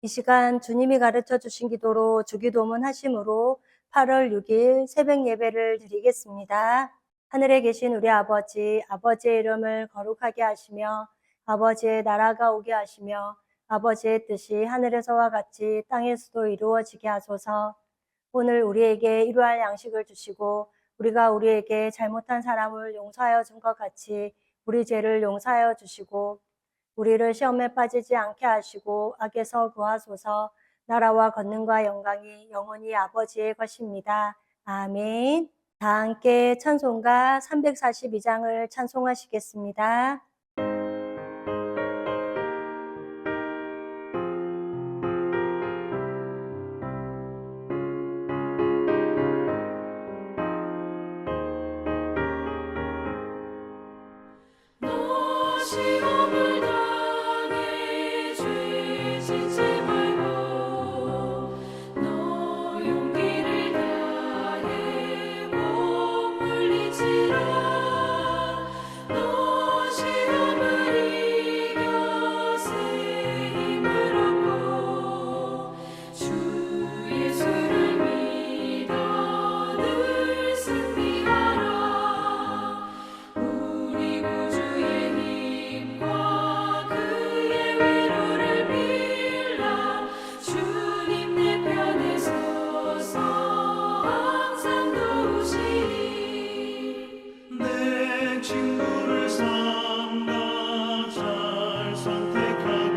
이 시간 주님이 가르쳐 주신 기도로 주기도문 하심으로 8월 6일 새벽 예배를 드리겠습니다. 하늘에 계신 우리 아버지, 아버지의 이름을 거룩하게 하시며 아버지의 나라가 오게 하시며 아버지의 뜻이 하늘에서와 같이 땅에서도 이루어지게 하소서. 오늘 우리에게 일용할 양식을 주시고 우리가 우리에게 잘못한 사람을 용서하여 준 것 같이 우리 죄를 용서하여 주시고 우리를 시험에 빠지지 않게 하시고 악에서 구하소서. 나라와 권능과 영광이 영원히 아버지의 것입니다. 아멘. 다 함께 찬송가 342장을 찬송하시겠습니다. 너 시험을 당해 죄 짓지 말고 너 용기를 다해 몸 물리치라. 너 시험을 이겨 새 힘을 얻고 주 예수를 믿어 늘 승리하라. 우리 구주의 힘과 그의 위로를 빌라. 주님 내 편에 서서 항상 도우시리. 내 친구를 삼가 잘 선택하고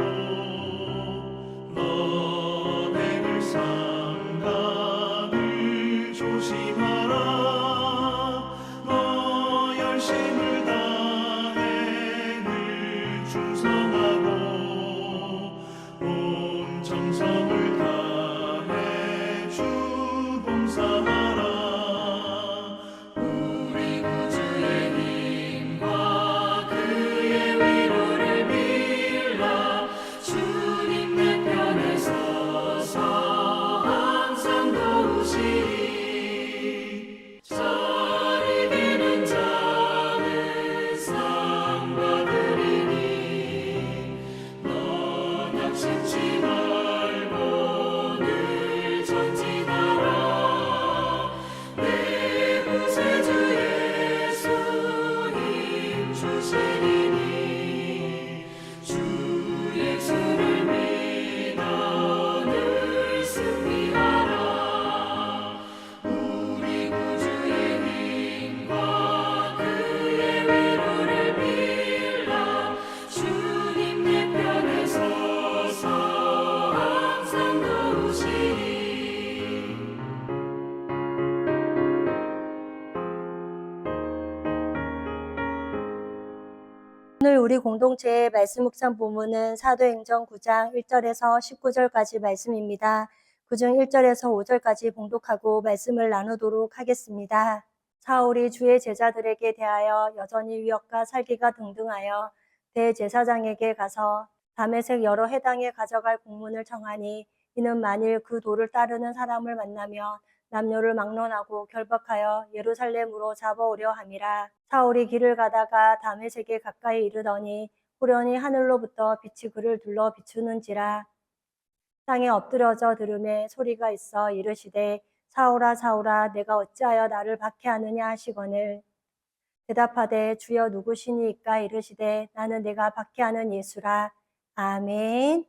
너를 삼가 늘 조심하라. 너 열심을 다해 늘 충성하고 온 정성을 다해 주 봉사하라. 우리 구주의 힘과 그의 위로를 빌라. 주님 내 편에 서서 항상 도우시리. 잘 이기는 자는 상 받으리니 너 낙심치 말고 늘 전진하라. 내 구세주 예수 힘 주시리니 주 예수를 믿어 늘 승리하라. 우리 구주의 힘과 그의 위로를 빌라. 주님 내 편에 서서 항상 도우시리. 오늘 우리 공동체의 말씀 묵상 본문은 사도행전 9장 1절에서 19절까지 말씀입니다. 그중 1절에서 5절까지 봉독하고 말씀을 나누도록 하겠습니다. 사울이 주의 제자들에게 대하여 여전히 위협과 살기가 등등하여 대제사장에게 가서 다메섹 여러 회당에 가져갈 공문을 청하니 이는 만일 그 도를 따르는 사람을 만나면 남녀를 막론하고 결박하여 예루살렘으로 잡아오려 함이라. 사울이 길을 가다가 다메섹에 가까이 이르더니 호련히 하늘로부터 빛이 그를 둘러 비추는지라. 땅에 엎드려져 들음에 소리가 있어 이르시되 사울아 사울아 내가 어찌하여 나를 박해하느냐 하시거늘 대답하되 주여 누구시니이까 이르시되 나는 내가 박해하는 예수라. 아멘.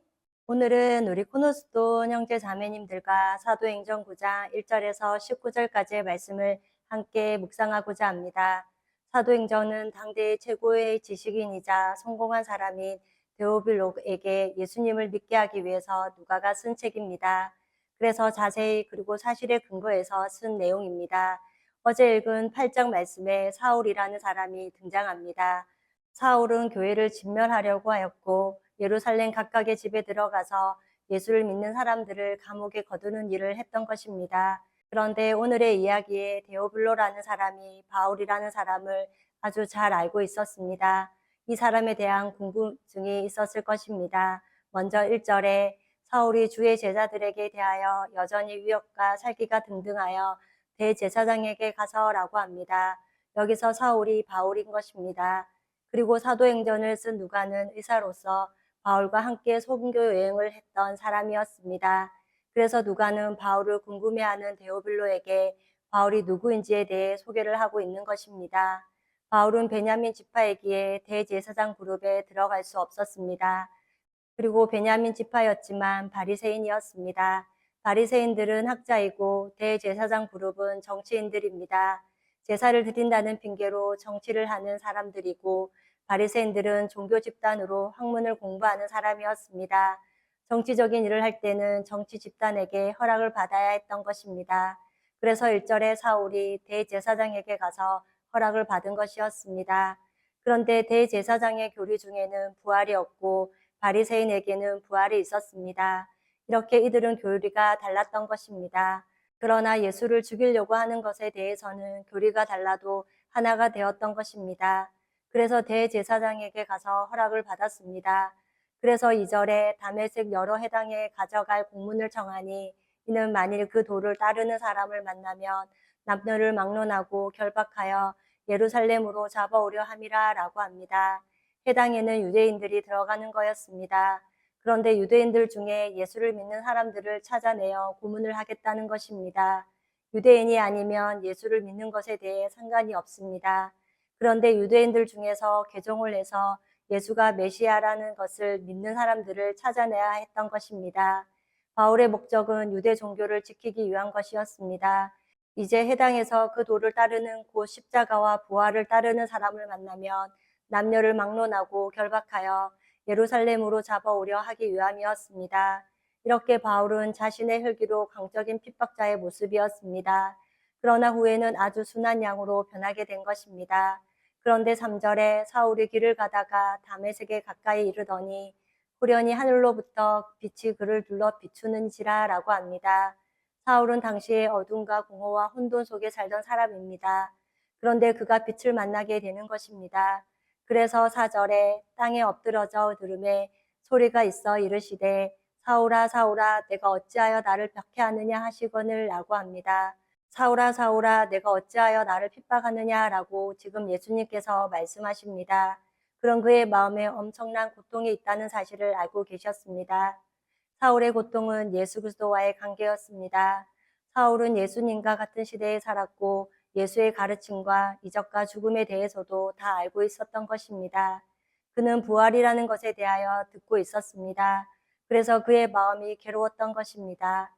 오늘은 우리 코너스톤 형제 자매님들과 사도행전 9장 1절에서 19절까지의 말씀을 함께 묵상하고자 합니다. 사도행전은 당대의 최고의 지식인이자 성공한 사람인 데오빌로에게 예수님을 믿게 하기 위해서 누가가 쓴 책입니다. 그래서 자세히 그리고 사실에 근거해서 쓴 내용입니다. 어제 읽은 8장 말씀에 사울이라는 사람이 등장합니다. 사울은 교회를 진멸하려고 하였고 예루살렘 각각의 집에 들어가서 예수를 믿는 사람들을 감옥에 거두는 일을 했던 것입니다. 그런데 오늘의 이야기에 데오블로라는 사람이 바울이라는 사람을 아주 잘 알고 있었습니다. 이 사람에 대한 궁금증이 있었을 것입니다. 먼저 1절에 사울이 주의 제자들에게 대하여 여전히 위협과 살기가 등등하여 대제사장에게 가서라고 합니다. 여기서 사울이 바울인 것입니다. 그리고 사도행전을 쓴 누가는 의사로서 바울과 함께 선교 여행을 했던 사람이었습니다. 그래서 누가는 바울을 궁금해하는 데오빌로에게 바울이 누구인지에 대해 소개를 하고 있는 것입니다. 바울은 베냐민 지파이기에 대제사장 그룹에 들어갈 수 없었습니다. 그리고 베냐민 지파였지만 바리새인이었습니다. 바리새인들은 학자이고 대제사장 그룹은 정치인들입니다. 제사를 드린다는 핑계로 정치를 하는 사람들이고 바리새인들은 종교 집단으로 학문을 공부하는 사람이었습니다. 정치적인 일을 할 때는 정치 집단에게 허락을 받아야 했던 것입니다. 그래서 1절에 사울이 대제사장에게 가서 허락을 받은 것이었습니다. 그런데 대제사장의 교리 중에는 부활이 없고 바리새인에게는 부활이 있었습니다. 이렇게 이들은 교리가 달랐던 것입니다. 그러나 예수를 죽이려고 하는 것에 대해서는 교리가 달라도 하나가 되었던 것입니다. 그래서 대제사장에게 가서 허락을 받았습니다. 그래서 2절에 다메섹 여러 해당에 가져갈 공문을 청하니 이는 만일 그 도를 따르는 사람을 만나면 남녀를 막론하고 결박하여 예루살렘으로 잡아오려 함이라 라고 합니다. 해당에는 유대인들이 들어가는 거였습니다. 그런데 유대인들 중에 예수를 믿는 사람들을 찾아내어 고문을 하겠다는 것입니다. 유대인이 아니면 예수를 믿는 것에 대해 상관이 없습니다. 그런데 유대인들 중에서 개종을 해서 예수가 메시아라는 것을 믿는 사람들을 찾아내야 했던 것입니다. 바울의 목적은 유대 종교를 지키기 위한 것이었습니다. 이제 해당에서 그 도를 따르는 곧 십자가와 부활을 따르는 사람을 만나면 남녀를 막론하고 결박하여 예루살렘으로 잡아오려 하기 위함이었습니다. 이렇게 바울은 자신의 혈기로 강적인 핍박자의 모습이었습니다. 그러나 후에는 아주 순한 양으로 변하게 된 것입니다. 그런데 3절에 사울이 길을 가다가 다메섹에 가까이 이르더니 후련히 하늘로부터 빛이 그를 둘러 비추는지라 라고 합니다. 사울은 당시에 어둠과 공허와 혼돈 속에 살던 사람입니다. 그런데 그가 빛을 만나게 되는 것입니다. 그래서 4절에 땅에 엎드러져 들음에 소리가 있어 이르시되 사울아 사울아 내가 어찌하여 나를 박해하느냐 하시거늘 라고 합니다. 사울아 사울아 내가 어찌하여 나를 핍박하느냐 라고 지금 예수님께서 말씀하십니다. 그런 그의 마음에 엄청난 고통이 있다는 사실을 알고 계셨습니다. 사울의 고통은 예수 그리스도와의 관계였습니다. 사울은 예수님과 같은 시대에 살았고 예수의 가르침과 이적과 죽음에 대해서도 다 알고 있었던 것입니다. 그는 부활이라는 것에 대하여 듣고 있었습니다. 그래서 그의 마음이 괴로웠던 것입니다.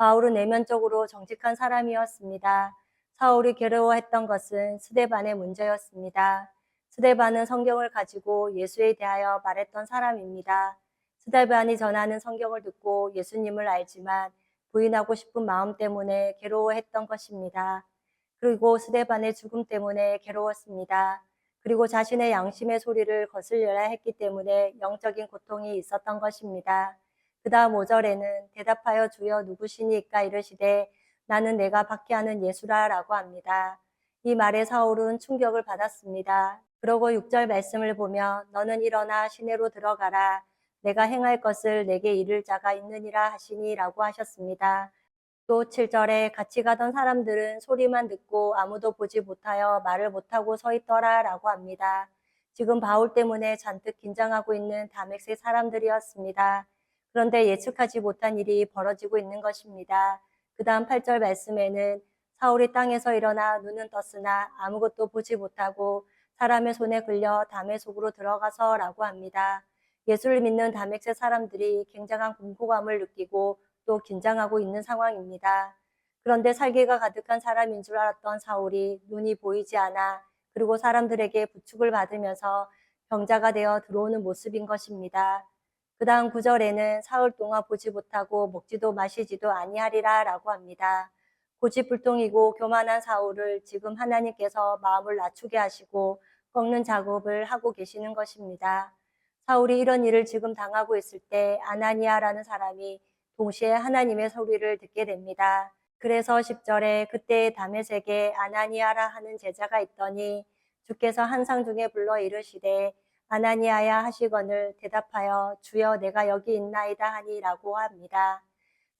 바울은 내면적으로 정직한 사람이었습니다. 사울이 괴로워했던 것은 스데반의 문제였습니다. 스데반은 성경을 가지고 예수에 대하여 말했던 사람입니다. 스데반이 전하는 성경을 듣고 예수님을 알지만 부인하고 싶은 마음 때문에 괴로워했던 것입니다. 그리고 스데반의 죽음 때문에 괴로웠습니다. 그리고 자신의 양심의 소리를 거슬려야 했기 때문에 영적인 고통이 있었던 것입니다. 그 다음 5절에는 대답하여 주여 누구시니까 이르시되 나는 내가 박해하는 예수라 라고 합니다. 이 말에 사울은 충격을 받았습니다. 그러고 6절 말씀을 보면 너는 일어나 시내로 들어가라. 내가 행할 것을 내게 이를 자가 있느니라 하시니 라고 하셨습니다. 또 7절에 같이 가던 사람들은 소리만 듣고 아무도 보지 못하여 말을 못하고 서 있더라 라고 합니다. 지금 바울 때문에 잔뜩 긴장하고 있는 다메섹 사람들이었습니다. 그런데 예측하지 못한 일이 벌어지고 있는 것입니다. 그 다음 8절 말씀에는 사울이 땅에서 일어나 눈은 떴으나 아무것도 보지 못하고 사람의 손에 끌려 다메섹으로 들어가서 라고 합니다. 예수를 믿는 다메섹 사람들이 굉장한 공포감을 느끼고 또 긴장하고 있는 상황입니다. 그런데 살기가 가득한 사람인 줄 알았던 사울이 눈이 보이지 않아 그리고 사람들에게 부축을 받으면서 병자가 되어 들어오는 모습인 것입니다. 그 다음 9절에는 사흘 동안 보지 못하고 먹지도 마시지도 아니하리라 라고 합니다. 고집불통이고 교만한 사울을 지금 하나님께서 마음을 낮추게 하시고 꺾는 작업을 하고 계시는 것입니다. 사울이 이런 일을 지금 당하고 있을 때 아나니아라는 사람이 동시에 하나님의 소리를 듣게 됩니다. 그래서 10절에 그때 다메섹에 아나니아라 하는 제자가 있더니 주께서 한상 중에 불러 이르시되 아나니아야 하시거늘 대답하여 주여 내가 여기 있나이다 하니라고 합니다.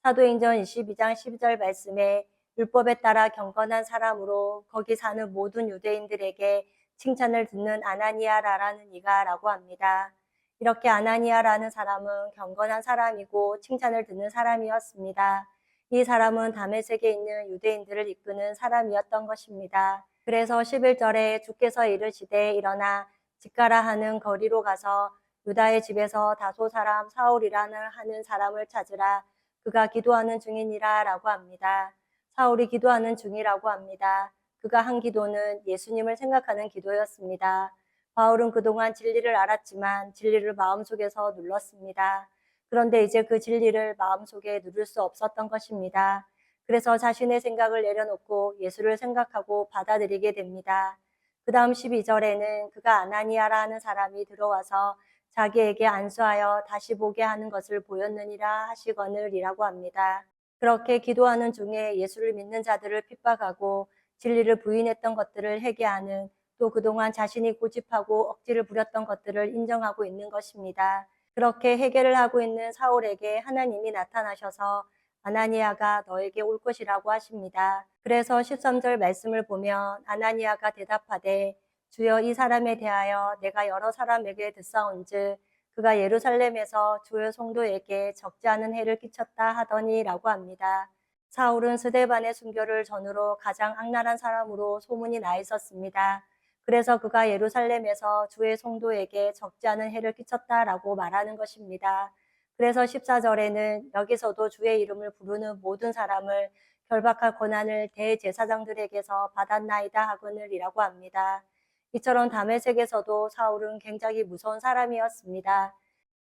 사도행전 22장 12절 말씀에 율법에 따라 경건한 사람으로 거기 사는 모든 유대인들에게 칭찬을 듣는 아나니아라는 이가 라고 합니다. 이렇게 아나니아라는 사람은 경건한 사람이고 칭찬을 듣는 사람이었습니다. 이 사람은 다메섹에 있는 유대인들을 이끄는 사람이었던 것입니다. 그래서 11절에 주께서 이르시되 일어나 직가라 하는 거리로 가서 유다의 집에서 다소 사람 사울이라는 하는 사람을 찾으라. 그가 기도하는 중이니라 라고 합니다. 사울이 기도하는 중이라고 합니다. 그가 한 기도는 예수님을 생각하는 기도였습니다. 바울은 그동안 진리를 알았지만 진리를 마음속에서 눌렀습니다. 그런데 이제 그 진리를 마음속에 누릴 수 없었던 것입니다. 그래서 자신의 생각을 내려놓고 예수를 생각하고 받아들이게 됩니다. 그 다음 12절에는 그가 아나니아라 하는 사람이 들어와서 자기에게 안수하여 다시 보게 하는 것을 보였느니라 하시거늘이라고 합니다. 그렇게 기도하는 중에 예수를 믿는 자들을 핍박하고 진리를 부인했던 것들을 회개하는, 또 그동안 자신이 고집하고 억지를 부렸던 것들을 인정하고 있는 것입니다. 그렇게 회개를 하고 있는 사울에게 하나님이 나타나셔서 아나니아가 너에게 올 것이라고 하십니다. 그래서 13절 말씀을 보면 아나니아가 대답하되 주여 이 사람에 대하여 내가 여러 사람에게 듣사온즉 그가 예루살렘에서 주의 성도에게 적지 않은 해를 끼쳤다 하더니라고 합니다. 사울은 스데반의 순교를 전후로 가장 악랄한 사람으로 소문이 나 있었습니다. 그래서 그가 예루살렘에서 주의 성도에게 적지 않은 해를 끼쳤다라고 말하는 것입니다. 그래서 14절에는 여기서도 주의 이름을 부르는 모든 사람을 결박할 권한을 대제사장들에게서 받았나이다 하거늘이라고 합니다. 이처럼 다메섹에서도 사울은 굉장히 무서운 사람이었습니다.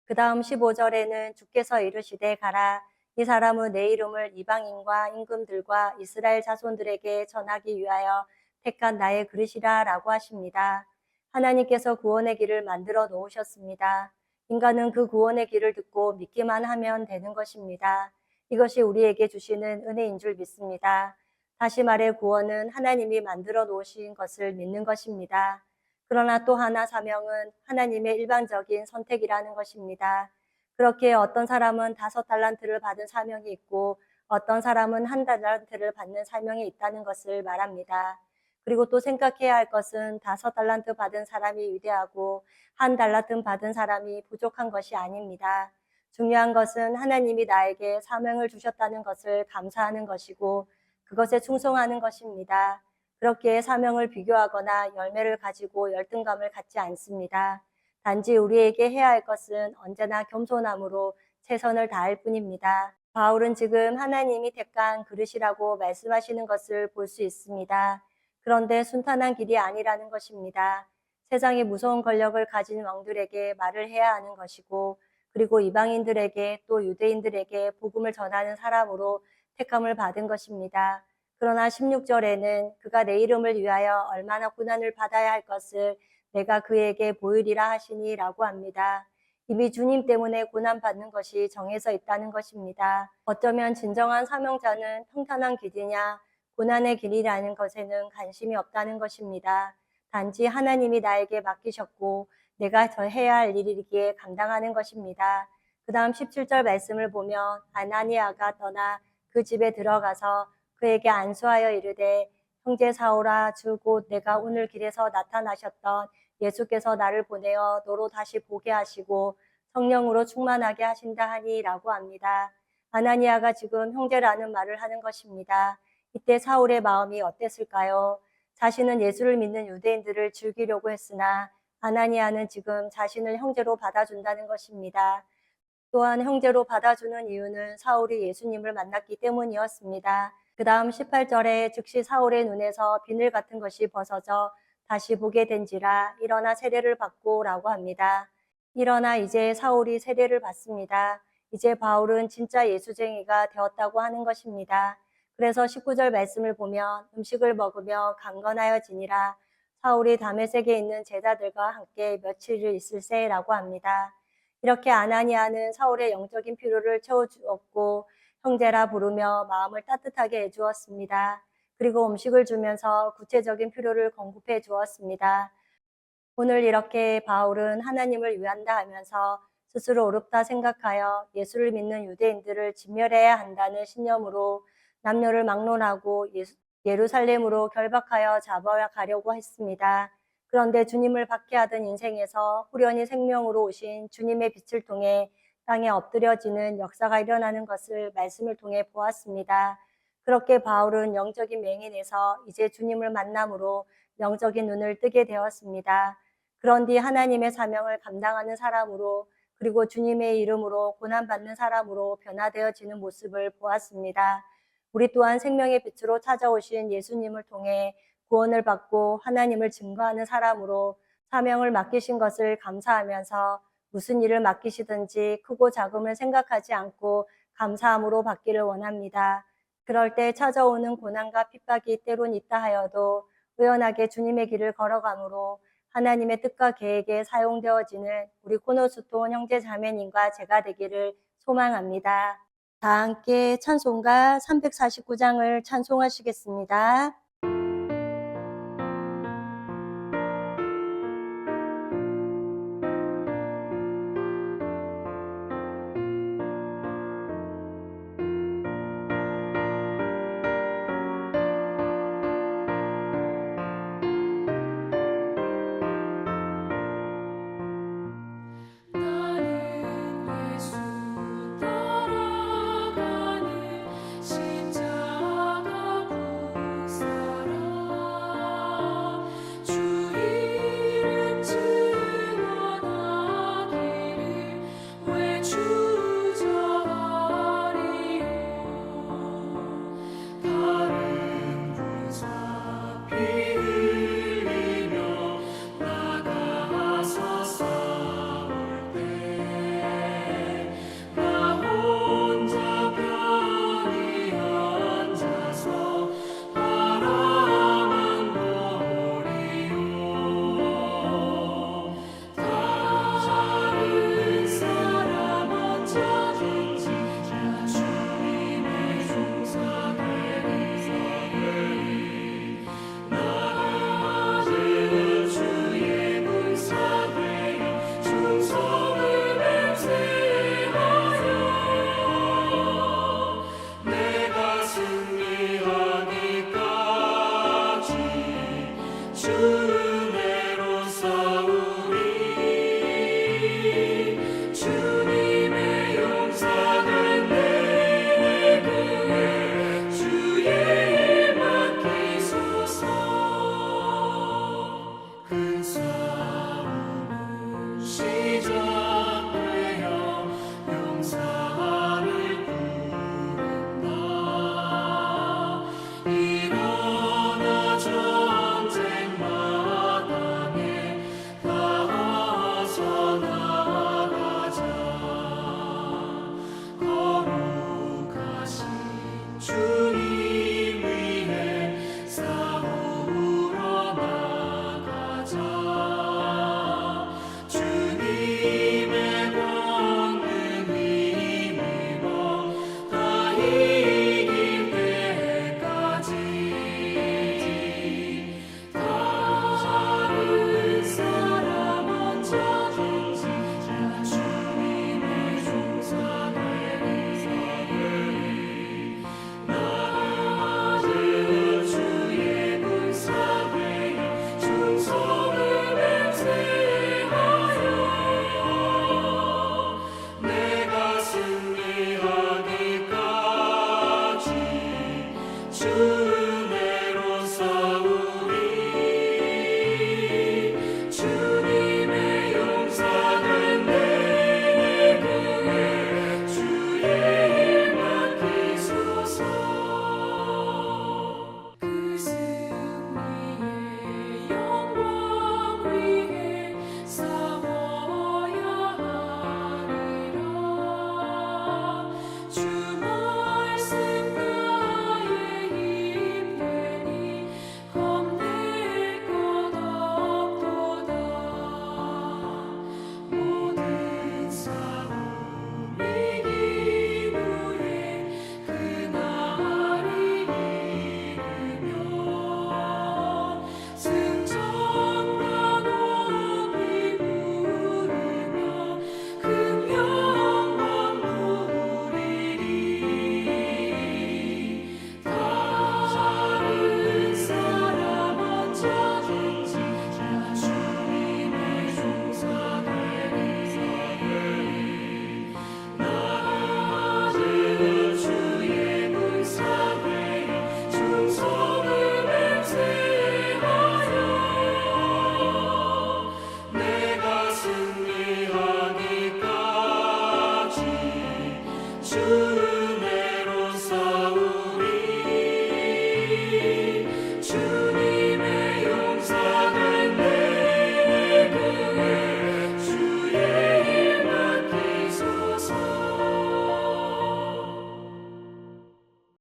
그 다음 15절에는 주께서 이르시되 가라. 이 사람은 내 이름을 이방인과 임금들과 이스라엘 자손들에게 전하기 위하여 택한 나의 그릇이라 라고 하십니다. 하나님께서 구원의 길을 만들어 놓으셨습니다. 인간은 그 구원의 길을 듣고 믿기만 하면 되는 것입니다. 이것이 우리에게 주시는 은혜인 줄 믿습니다. 다시 말해 구원은 하나님이 만들어 놓으신 것을 믿는 것입니다. 그러나 또 하나 사명은 하나님의 일반적인 선택이라는 것입니다. 그렇게 어떤 사람은 5달란트를 받은 사명이 있고 어떤 사람은 1달란트를 받는 사명이 있다는 것을 말합니다. 그리고 또 생각해야 할 것은 5달란트 받은 사람이 위대하고 1달란트 받은 사람이 부족한 것이 아닙니다. 중요한 것은 하나님이 나에게 사명을 주셨다는 것을 감사하는 것이고 그것에 충성하는 것입니다. 그렇게 사명을 비교하거나 열매를 가지고 열등감을 갖지 않습니다. 단지 우리에게 해야 할 것은 언제나 겸손함으로 최선을 다할 뿐입니다. 바울은 지금 하나님이 택한 그릇이라고 말씀하시는 것을 볼 수 있습니다. 그런데 순탄한 길이 아니라는 것입니다. 세상의 무서운 권력을 가진 왕들에게 말을 해야 하는 것이고 그리고 이방인들에게 또 유대인들에게 복음을 전하는 사람으로 택함을 받은 것입니다. 그러나 16절에는 그가 내 이름을 위하여 얼마나 고난을 받아야 할 것을 내가 그에게 보이리라 하시니 라고 합니다. 이미 주님 때문에 고난받는 것이 정해져 있다는 것입니다. 어쩌면 진정한 사명자는 평탄한 길이냐 고난의 길이라는 것에는 관심이 없다는 것입니다. 단지 하나님이 나에게 맡기셨고 내가 저 해야 할 일이기에 감당하는 것입니다. 그 다음 17절 말씀을 보면 아나니아가 떠나 그 집에 들어가서 그에게 안수하여 이르되 형제 사울아 주 곧 내가 오늘 길에서 나타나셨던 예수께서 나를 보내어 너로 다시 보게 하시고 성령으로 충만하게 하신다 하니라고 합니다. 아나니아가 지금 형제라는 말을 하는 것입니다. 이때 사울의 마음이 어땠을까요? 자신은 예수를 믿는 유대인들을 죽이려고 했으나 아나니아는 지금 자신을 형제로 받아준다는 것입니다. 또한 형제로 받아주는 이유는 사울이 예수님을 만났기 때문이었습니다. 그 다음 18절에 즉시 사울의 눈에서 비늘 같은 것이 벗어져 다시 보게 된지라 일어나 세례를 받고 라고 합니다. 일어나 이제 사울이 세례를 받습니다. 이제 바울은 진짜 예수쟁이가 되었다고 하는 것입니다. 그래서 19절 말씀을 보면 음식을 먹으며 강건하여지니라 사울이 다메섹에 있는 제자들과 함께 며칠을 있을세라고 합니다. 이렇게 아나니아는 사울의 영적인 필요를 채워주었고 형제라 부르며 마음을 따뜻하게 해주었습니다. 그리고 음식을 주면서 구체적인 필요를 공급해 주었습니다. 오늘 이렇게 바울은 하나님을 위한다 하면서 스스로 어렵다 생각하여 예수를 믿는 유대인들을 진멸해야 한다는 신념으로 남녀를 막론하고 예루살렘으로 결박하여 잡아가려고 했습니다. 그런데 주님을 박해하던 인생에서 후련히 생명으로 오신 주님의 빛을 통해 땅에 엎드려지는 역사가 일어나는 것을 말씀을 통해 보았습니다. 그렇게 바울은 영적인 맹인에서 이제 주님을 만남으로 영적인 눈을 뜨게 되었습니다. 그런 뒤 하나님의 사명을 감당하는 사람으로 그리고 주님의 이름으로 고난받는 사람으로 변화되어지는 모습을 보았습니다. 우리 또한 생명의 빛으로 찾아오신 예수님을 통해 구원을 받고 하나님을 증거하는 사람으로 사명을 맡기신 것을 감사하면서 무슨 일을 맡기시든지 크고 작음을 생각하지 않고 감사함으로 받기를 원합니다. 그럴 때 찾아오는 고난과 핍박이 때론 있다 하여도 의연하게 주님의 길을 걸어가므로 하나님의 뜻과 계획에 사용되어지는 우리 코너스톤 형제 자매님과 제가 되기를 소망합니다. 다 함께 찬송가 349장을 찬송하시겠습니다. 나는 예수 따라가는 십자가 부사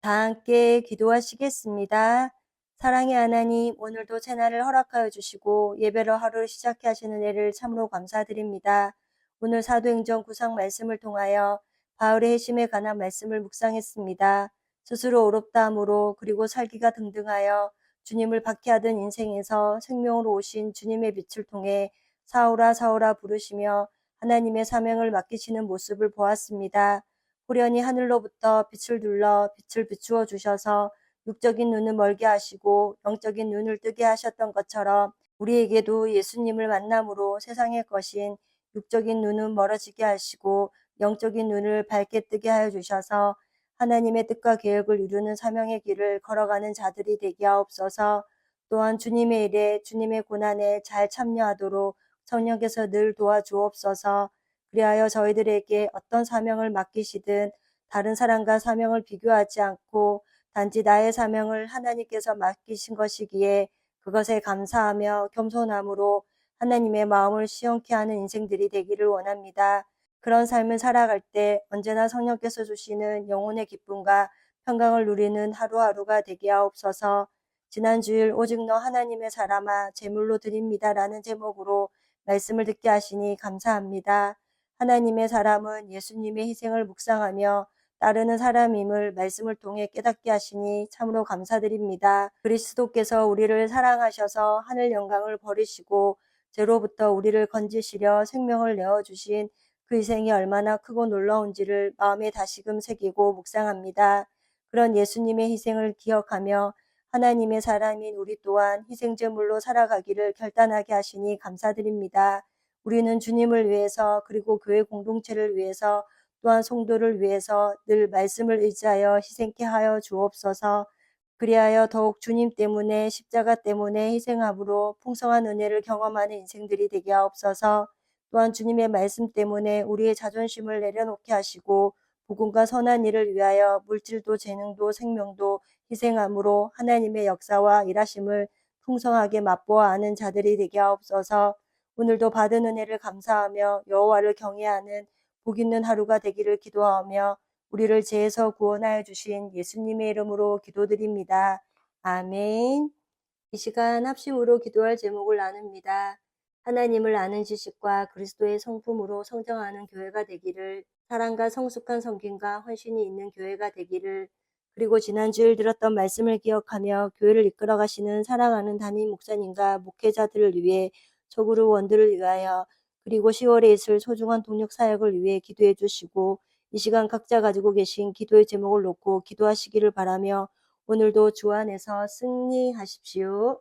다 함께 기도하시겠습니다. 사랑의 하나님, 오늘도 새날을 허락하여 주시고 예배로 하루를 시작해 하시는 애를 참으로 감사드립니다. 오늘 사도행전 9장 말씀을 통하여 바울의 회심에 관한 말씀을 묵상했습니다. 스스로 어렵다 함으로 그리고 살기가 등등하여 주님을 박해하던 인생에서 생명으로 오신 주님의 빛을 통해 사울아 사울아 부르시며 하나님의 사명을 맡기시는 모습을 보았습니다. 호련히 하늘로부터 빛을 둘러 빛을 비추어 주셔서 육적인 눈을 멀게 하시고 영적인 눈을 뜨게 하셨던 것처럼 우리에게도 예수님을 만남으로 세상의 것인 육적인 눈은 멀어지게 하시고 영적인 눈을 밝게 뜨게 하여 주셔서 하나님의 뜻과 계획을 이루는 사명의 길을 걸어가는 자들이 되게 하옵소서. 또한 주님의 일에 주님의 고난에 잘 참여하도록 성령께서 늘 도와주옵소서. 그리하여 저희들에게 어떤 사명을 맡기시든 다른 사람과 사명을 비교하지 않고 단지 나의 사명을 하나님께서 맡기신 것이기에 그것에 감사하며 겸손함으로 하나님의 마음을 시원케 하는 인생들이 되기를 원합니다. 그런 삶을 살아갈 때 언제나 성령께서 주시는 영혼의 기쁨과 평강을 누리는 하루하루가 되게 하옵소서. 지난 주일 오직 너 하나님의 사람아 제물로 드립니다라는 제목으로 말씀을 듣게 하시니 감사합니다. 하나님의 사람은 예수님의 희생을 묵상하며 따르는 사람임을 말씀을 통해 깨닫게 하시니 참으로 감사드립니다. 그리스도께서 우리를 사랑하셔서 하늘 영광을 버리시고 죄로부터 우리를 건지시려 생명을 내어주신 그 희생이 얼마나 크고 놀라운지를 마음에 다시금 새기고 묵상합니다. 그런 예수님의 희생을 기억하며 하나님의 사람인 우리 또한 희생제물로 살아가기를 결단하게 하시니 감사드립니다. 우리는 주님을 위해서 그리고 교회 공동체를 위해서 또한 성도를 위해서 늘 말씀을 의지하여 희생케 하여 주옵소서. 그리하여 더욱 주님 때문에 십자가 때문에 희생함으로 풍성한 은혜를 경험하는 인생들이 되게 하옵소서. 또한 주님의 말씀 때문에 우리의 자존심을 내려놓게 하시고 복음과 선한 일을 위하여 물질도 재능도 생명도 희생함으로 하나님의 역사와 일하심을 풍성하게 맛보아 아는 자들이 되게 하옵소서. 오늘도 받은 은혜를 감사하며 여호와를 경외하는 복 있는 하루가 되기를 기도하며 우리를 죄에서 구원하여 주신 예수님의 이름으로 기도드립니다. 아멘. 이 시간 합심으로 기도할 제목을 나눕니다. 하나님을 아는 지식과 그리스도의 성품으로 성장하는 교회가 되기를, 사랑과 성숙한 섬김과 헌신이 있는 교회가 되기를, 그리고 지난 주일 들었던 말씀을 기억하며 교회를 이끌어 가시는 사랑하는 담임 목사님과 목회자들을 위해 초그룹 원들을 위하여 그리고 10월에 있을 소중한 동력 사역을 위해 기도해 주시고 이 시간 각자 가지고 계신 기도의 제목을 놓고 기도하시기를 바라며 오늘도 주 안에서 승리하십시오.